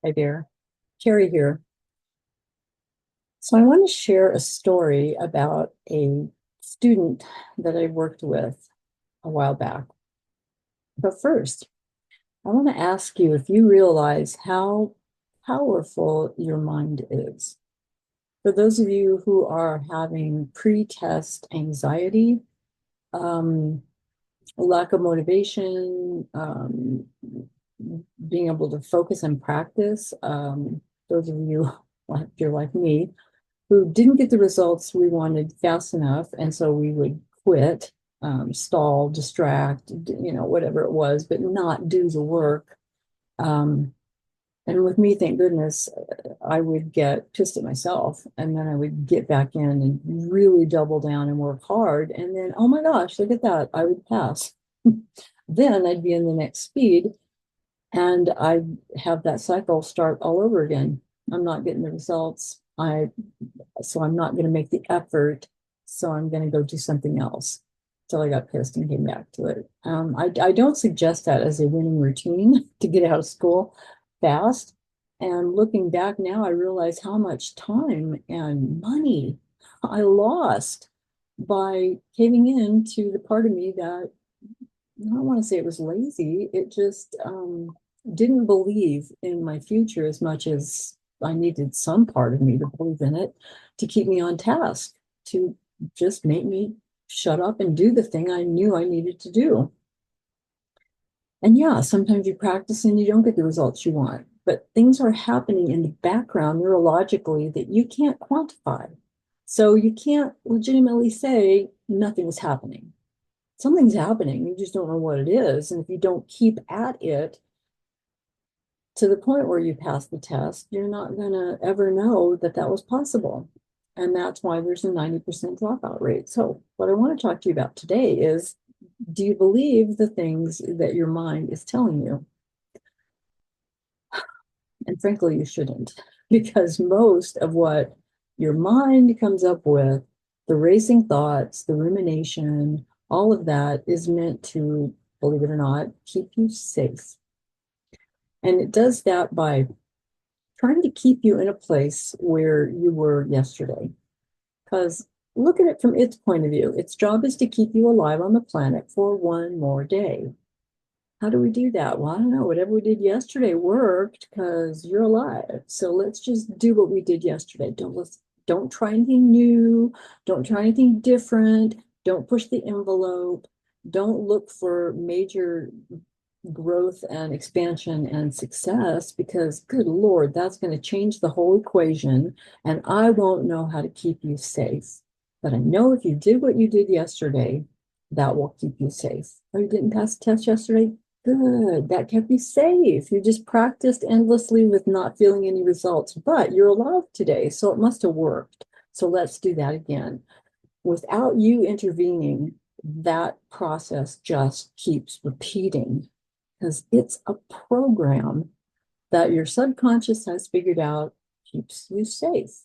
Hi there, Carrie here. So I want to share a story about a student that I worked with a while back. But first, I want to ask you if you realize how powerful your mind is. For those of you who are having pre-test anxiety, um, lack of motivation, being able to focus and practice, those of you, if you're like me, who didn't get the results we wanted fast enough, and so we would quit, stall, distract, whatever it was, but not do the work. Um, and with me, thank goodness, I would get pissed at myself, and then I would get back in and really double down and work hard. And then, oh my gosh, look at that, I would pass. Then I'd be in the next speed, and I'd have that cycle start all over again. I'm not getting the results. So I'm not going to make the effort. So I'm going to go do something else. Till I got pissed and came back to it. I don't suggest that as a winning routine to get out of school fast. And looking back now, I realize how much time and money I lost by caving in to the part of me that, I don't want to say it was lazy. It just didn't believe in my future as much as I needed some part of me to believe in it to keep me on task, to just make me shut up and do the thing I knew I needed to do. And yeah, sometimes you practice and you don't get the results you want, but things are happening in the background neurologically that you can't quantify. So you can't legitimately say nothing's happening. Something's happening, you just don't know what it is. And if you don't keep at it to the point where you pass the test, you're not going to ever know that that was possible. And that's why there's a 90% dropout rate. So, what I want to talk to you about today is, do you believe the things that your mind is telling you? And frankly, you shouldn't, because most of what your mind comes up with, the racing thoughts, the rumination, all of that is meant to, believe it or not, keep you safe. And it does that by trying to keep you in a place where you were yesterday. Because look at it from its point of view. Its job is to keep you alive on the planet for one more day. How do we do that? Well, I don't know. Whatever we did yesterday worked because you're alive. So let's just do what we did yesterday. Don't try anything new. Don't try anything different. Don't push the envelope. Don't look for major growth and expansion and success, because good Lord, that's going to change the whole equation. And I won't know how to keep you safe. But I know if you did what you did yesterday, that will keep you safe. Oh, you didn't pass the test yesterday? Good. That kept you safe. You just practiced endlessly with not feeling any results, but you're alive today. So it must have worked. So let's do that again. Without you intervening, that process just keeps repeating because it's a program that your subconscious has figured out keeps you safe.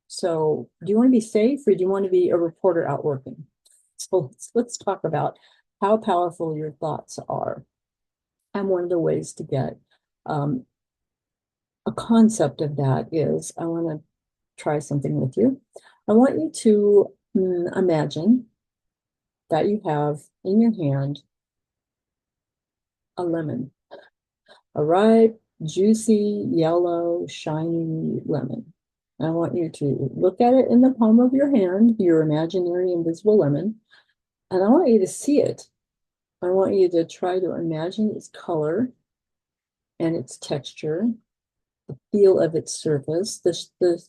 So, do you want to be safe or do you want to be a reporter out working? So, let's talk about how powerful your thoughts are. And one of the ways to get um, a concept of that is, I want to try something with you. I want you to imagine that you have in your hand a lemon, a ripe, juicy, yellow, shiny lemon. I want you to look at it in the palm of your hand, your imaginary invisible lemon, and I want you to see it. I want you to try to imagine its color and its texture, the feel of its surface, the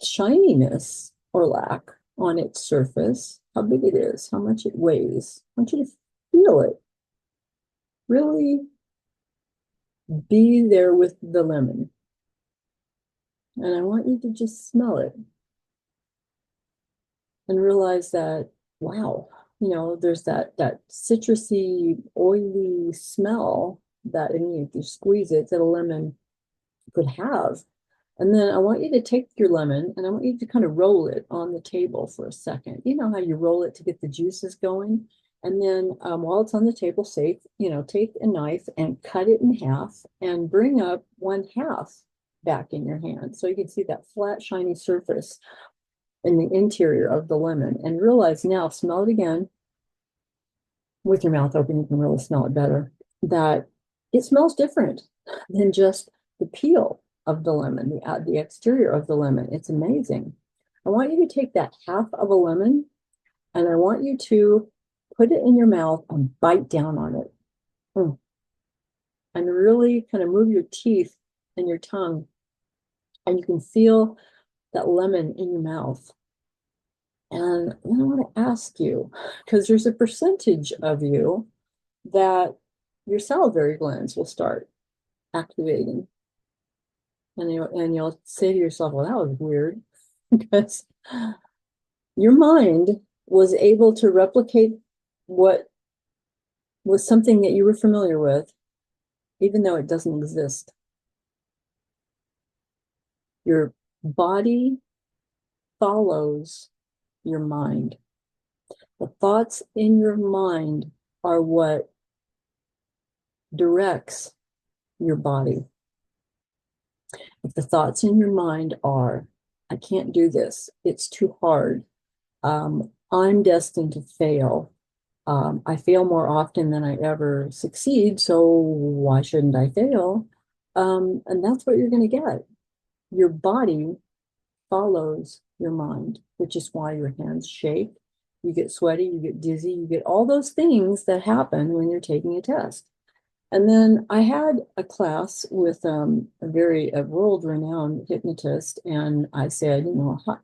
shininess or lack on its surface, how big it is, how much it weighs. I want you to feel it. Really be there with the lemon. And I want you to just smell it and realize that, wow, there's that citrusy, oily smell that, I mean, if you squeeze it, that a lemon could have. And then I want you to take your lemon and I want you to kind of roll it on the table for a second. You know how you roll it to get the juices going? And then while it's on the table, safe, take a knife and cut it in half and bring up one half back in your hand. So you can see that flat, shiny surface in the interior of the lemon, and realize now, smell it again with your mouth open, you can really smell it better, that it smells different than just the peel of the lemon, the exterior of the lemon. It's amazing. I want you to take that half of a lemon and I want you to put it in your mouth and bite down on it. And really kind of move your teeth and your tongue, and you can feel that lemon in your mouth. And then I want to ask you, because there's a percentage of you that your salivary glands will start activating. And you'll say to yourself, well, that was weird, because your mind was able to replicate what was something that you were familiar with, even though it doesn't exist. Your body follows your mind. The thoughts in your mind are what directs your body. If the thoughts in your mind are, I can't do this, it's too hard, I'm destined to fail, I fail more often than I ever succeed, so why shouldn't I fail? And that's what you're going to get. Your body follows your mind, which is why your hands shake, you get sweaty, you get dizzy, you get all those things that happen when you're taking a test. And then I had a class with a world-renowned hypnotist, and I said,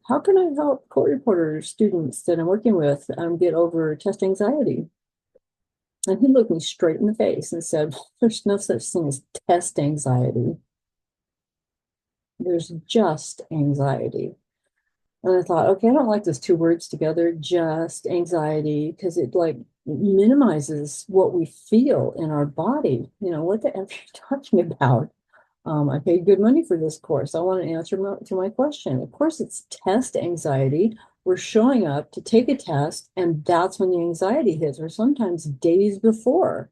how can I help court reporter students that I'm working with get over test anxiety? And he looked me straight in the face and said, there's no such thing as test anxiety. There's just anxiety. And I thought, okay, I don't like those two words together, just anxiety, because it like minimizes what we feel in our body. What the F are you talking about? I paid good money for this course. I want an answer to my question. Of course, it's test anxiety. We're showing up to take a test, and that's when the anxiety hits, or sometimes days before.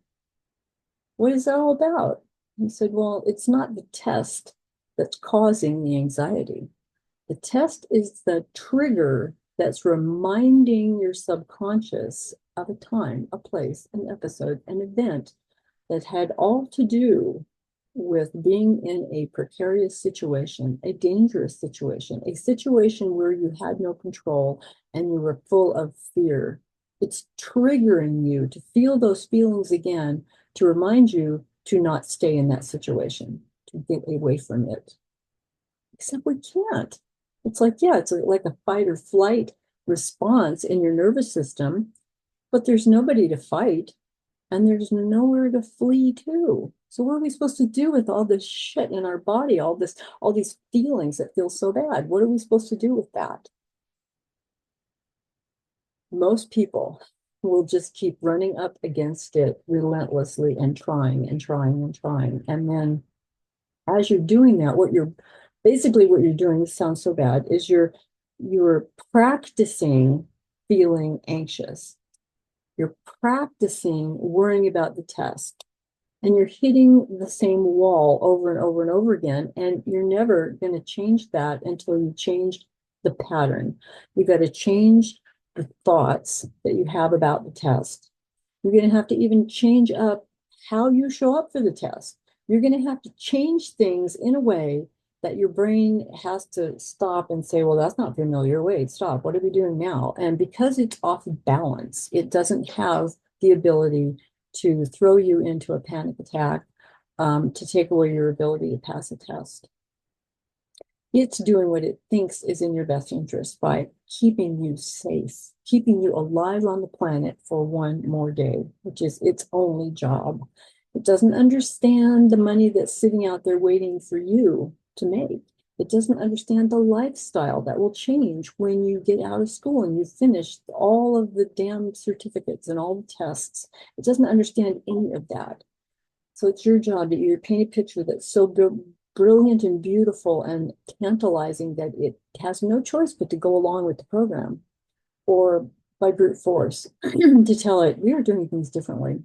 What is that all about? He said, well, it's not the test that's causing the anxiety. The test is the trigger that's reminding your subconscious of a time, a place, an episode, an event that had all to do with being in a precarious situation, a dangerous situation, a situation where you had no control and you were full of fear. It's triggering you to feel those feelings again, to remind you to not stay in that situation, to get away from it. Except we can't. It's like, yeah, it's like a fight or flight response in your nervous system, but there's nobody to fight and there's nowhere to flee to. So what are we supposed to do with all this shit in our body, all these feelings that feel so bad? What are we supposed to do with that? Most people will just keep running up against it relentlessly and trying and trying and trying. And then as you're doing that, what you're doing, this sounds so bad, is you're practicing feeling anxious. You're practicing worrying about the test, and you're hitting the same wall over and over and over again. And you're never going to change that until you change the pattern. You got to change the thoughts that you have about the test. You're going to have to even change up how you show up for the test. You're going to have to change things in a way that your brain has to stop and say, well, that's not familiar. Wait, stop. What are we doing now? And because it's off balance, it doesn't have the ability to throw you into a panic attack, to take away your ability to pass a test. It's doing what it thinks is in your best interest by keeping you safe, keeping you alive on the planet for one more day, which is its only job. It doesn't understand the money that's sitting out there waiting for you to make. It doesn't understand the lifestyle that will change when you get out of school and you finish all of the damn certificates and all the tests. It doesn't understand any of that. So it's your job that you paint a picture that's so brilliant and beautiful and tantalizing that it has no choice but to go along with the program, or by brute force to tell it we are doing things differently.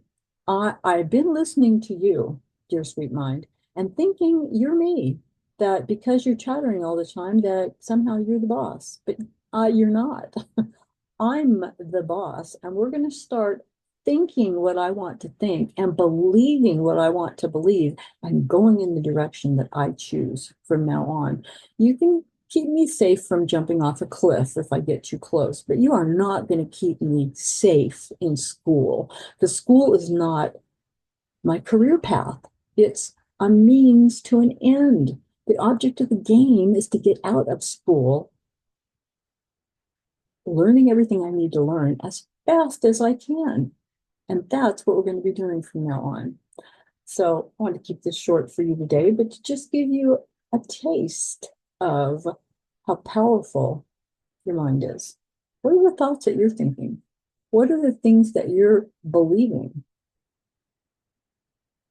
I've been listening to you, dear sweet mind, and thinking you're me, that because you're chattering all the time, that somehow you're the boss, but you're not. I'm the boss, and we're going to start thinking what I want to think and believing what I want to believe and going in the direction that I choose from now on. You can keep me safe from jumping off a cliff if I get too close, but you are not going to keep me safe in school. The school is not my career path. It's a means to an end. The object of the game is to get out of school learning everything I need to learn as fast as I can. And that's what we're going to be doing from now on. So I want to keep this short for you today, but to just give you a taste of how powerful your mind is. What are the thoughts that you're thinking? What are the things that you're believing?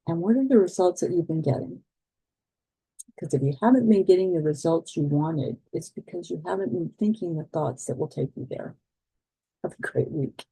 And what are the results that you've been getting? Because if you haven't been getting the results you wanted, it's because you haven't been thinking the thoughts that will take you there. Have a great week.